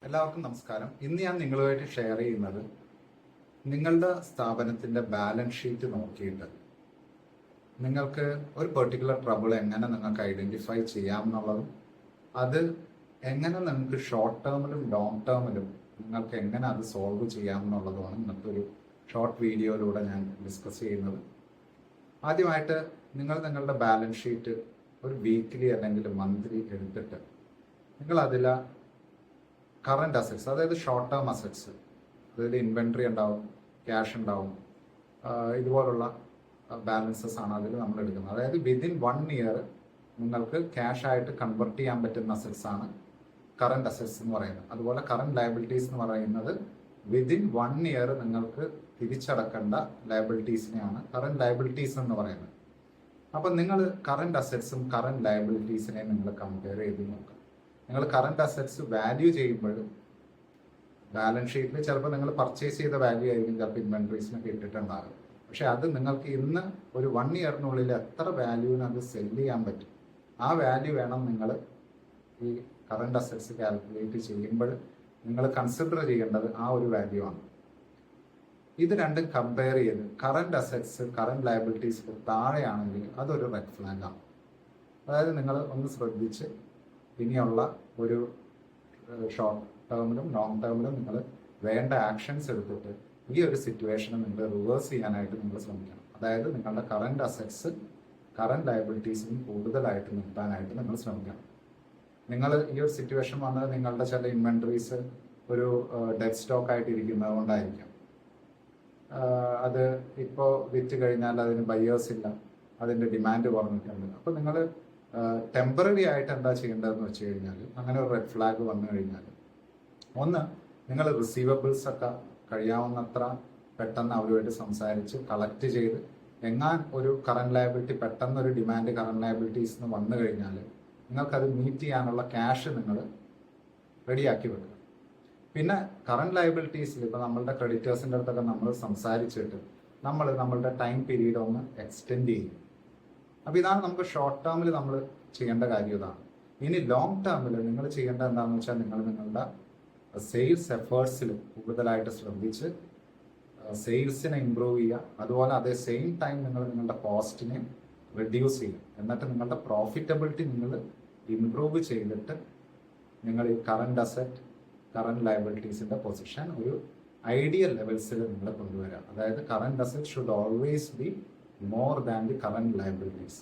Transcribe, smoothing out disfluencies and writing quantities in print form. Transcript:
എല്ലാവർക്കും നമസ്കാരം. ഇന്ന് ഞാൻ നിങ്ങളുമായിട്ട് ഷെയർ ചെയ്യുന്നത് നിങ്ങളുടെ സ്ഥാപനത്തിന്റെ ബാലൻസ് ഷീറ്റ് നോക്കിയിട്ട് നിങ്ങൾക്ക് ഒരു പെർട്ടിക്കുലർ ട്രബിൾ എങ്ങനെ നിങ്ങൾക്ക് ഐഡന്റിഫൈ ചെയ്യാം എന്നുള്ളതും അത് എങ്ങനെ നിങ്ങൾക്ക് ഷോർട്ട് ടേമിലും ലോങ് ടേമിലും നിങ്ങൾക്ക് എങ്ങനെ അത് സോൾവ് ചെയ്യാം എന്നുള്ളതുമാണ് ഇന്നത്തെ ഒരു ഷോർട്ട് വീഡിയോയിലൂടെ ഞാൻ ഡിസ്കസ് ചെയ്യുന്നത്. ആദ്യമായിട്ട് നിങ്ങളുടെ ബാലൻസ് ഷീറ്റ് ഒരു വീക്ക്ലി അല്ലെങ്കിൽ മന്ത്ലി എടുത്തിട്ട് നിങ്ങൾ അതിൽ കറണ്ട് അസറ്റ്സ്, അതായത് ഷോർട്ട് ടേം അസറ്റ്സ്, അതായത് ഇൻവെന്ററി ഉണ്ടാവും, ക്യാഷ് ഉണ്ടാവും, ഇതുപോലുള്ള ബാലൻസസ് ആണ് അതിൽ നമ്മൾ എടുക്കുന്നത്. അതായത് വിതിൻ 1 ഇയർ നിങ്ങൾക്ക് ക്യാഷ് ആയിട്ട് കൺവെർട്ട് ചെയ്യാൻ പറ്റുന്ന അസറ്റ്സ് ആണ് കറണ്ട് അസറ്റ്സ് എന്ന് പറയുന്നത്. അതുപോലെ കറണ്ട് ലയബിലിറ്റീസ് എന്ന് പറയുന്നത് വിതിൻ 1 ഇയർ നിങ്ങൾക്ക് തിരിച്ചടക്കേണ്ട ലയബിലിറ്റീസിനെയാണ് കറണ്ട് ലയബിലിറ്റീസ് എന്ന് പറയുന്നത്. അപ്പം നിങ്ങൾ കറണ്ട് അസറ്റ്സും കറണ്ട് ലയബിലിറ്റീസിനെയും നിങ്ങൾ കമ്പയർ ചെയ്ത് നോക്കുക. നിങ്ങൾ കറണ്ട് അസറ്റ്സ് വാല്യൂ ചെയ്യുമ്പോൾ ബാലൻസ് ഷീറ്റിൽ ചിലപ്പോൾ നിങ്ങൾ പർച്ചേസ് ചെയ്ത വാല്യൂ ആയിരിക്കും ചിലപ്പോൾ ഇൻവെന്ററീസിനൊക്കെ ഇട്ടിട്ടുണ്ടാകും. പക്ഷെ അത് നിങ്ങൾക്ക് ഇന്ന് ഒരു 1 ഇയറിനുള്ളിൽ എത്ര വാല്യൂവിന് അത് സെല് ചെയ്യാൻ പറ്റും, ആ വാല്യൂ വേണം നിങ്ങൾ ഈ കറണ്ട് അസറ്റ്സ് കാൽക്കുലേറ്റ് ചെയ്യുമ്പോൾ നിങ്ങൾ കൺസിഡർ ചെയ്യേണ്ടത് ആ ഒരു വാല്യൂ ആണ്. ഇത് രണ്ടും കമ്പയർ ചെയ്ത് കറണ്ട് അസറ്റ്സ് കറണ്ട് ലയബിലിറ്റീസ് താഴെയാണെങ്കിൽ അതൊരു റെഡ് ഫ്ലാഗ് ആണ്. അതായത് നിങ്ങൾ ഒന്ന് ശ്രദ്ധിച്ച് ഇനിയുള്ള ഒരു ഷോർട്ട് ടേമിലും ലോങ് ടേമിലും നിങ്ങൾ വേണ്ട ആക്ഷൻസ് എടുത്തിട്ട് ഈ ഒരു സിറ്റുവേഷനെ നിങ്ങൾ റിവേഴ്സ് ചെയ്യാനായിട്ട് നിങ്ങൾ ശ്രമിക്കണം. അതായത് നിങ്ങളുടെ കറണ്ട് അസറ്റ്സ് കറണ്ട് ലയബിലിറ്റീസിനും കൂടുതലായിട്ട് നിർത്താനായിട്ട് നിങ്ങൾ ശ്രമിക്കണം. നിങ്ങൾ ഈ ഒരു സിറ്റുവേഷൻ വന്നത് നിങ്ങളുടെ ചില ഇൻവെന്ററീസ് ഒരു ഡെഡ് സ്റ്റോക്ക് ആയിട്ട് ഇരിക്കുന്നത് കൊണ്ടായിരിക്കാം. അത് ഇപ്പോൾ വിറ്റ് കഴിഞ്ഞാൽ അതിന് ബയേഴ്സ് ഇല്ല, അതിൻ്റെ ഡിമാൻഡ് കുറഞ്ഞിട്ടുണ്ട്. അപ്പോൾ നിങ്ങൾ ടെമ്പററി ആയിട്ട് എന്താ ചെയ്യേണ്ടതെന്ന് വെച്ച് കഴിഞ്ഞാൽ, അങ്ങനെ ഒരു റെഡ് ഫ്ലാഗ് വന്നു കഴിഞ്ഞാൽ, ഒന്ന് നിങ്ങൾ റിസീവബിൾസ് ഒക്കെ കഴിയാവുന്നത്ര പെട്ടെന്ന് അവരുമായിട്ട് സംസാരിച്ച് കളക്ട് ചെയ്ത് എങ്ങാൻ ഒരു കറണ്ട് ലയബിലിറ്റി പെട്ടെന്ന് ഒരു ഡിമാൻഡ് കറണ്ട് ലയബിലിറ്റീസ് വന്നു കഴിഞ്ഞാൽ നിങ്ങൾക്കത് മീറ്റ് ചെയ്യാനുള്ള ക്യാഷ് നിങ്ങൾ റെഡിയാക്കി വെക്കുക. പിന്നെ കറണ്ട് ലയബിലിറ്റീസിൽ ഇപ്പോൾ നമ്മളുടെ ക്രെഡിറ്റേഴ്സിൻ്റെ അടുത്തൊക്കെ നമ്മൾ സംസാരിച്ചിട്ട് നമ്മളുടെ ടൈം പീരീഡ് ഒന്ന് എക്സ്റ്റെൻഡ് ചെയ്യും. അപ്പോൾ ഇതാണ് നമുക്ക് ഷോർട്ട് ടേമിൽ നമ്മൾ ചെയ്യേണ്ട കാര്യം ഇതാണ്. ഇനി ലോങ് ടേമിൽ നിങ്ങൾ ചെയ്യേണ്ട എന്താണെന്ന് വെച്ചാൽ നിങ്ങളുടെ സെയിൽസ് എഫേർട്സിൽ കൂടുതലായിട്ട് ശ്രദ്ധിച്ച് സെയിൽസിനെ ഇമ്പ്രൂവ് ചെയ്യുക. അതുപോലെ അതേ സെയിം ടൈം നിങ്ങളുടെ കോസ്റ്റിനെ റെഡ്യൂസ് ചെയ്യുക. എന്നിട്ട് നിങ്ങളുടെ പ്രോഫിറ്റബിലിറ്റി നിങ്ങൾ ഇമ്പ്രൂവ് ചെയ്തിട്ട് നിങ്ങൾ ഈ കറണ്ട് അസറ്റ് കറണ്ട് ലയബിലിറ്റീസിൻ്റെ പൊസിഷൻ ഒരു ഐഡിയൽ ലെവൽസിൽ നിങ്ങൾ കൊണ്ടുവരിക. അതായത് current asset should always be more than the current liabilities.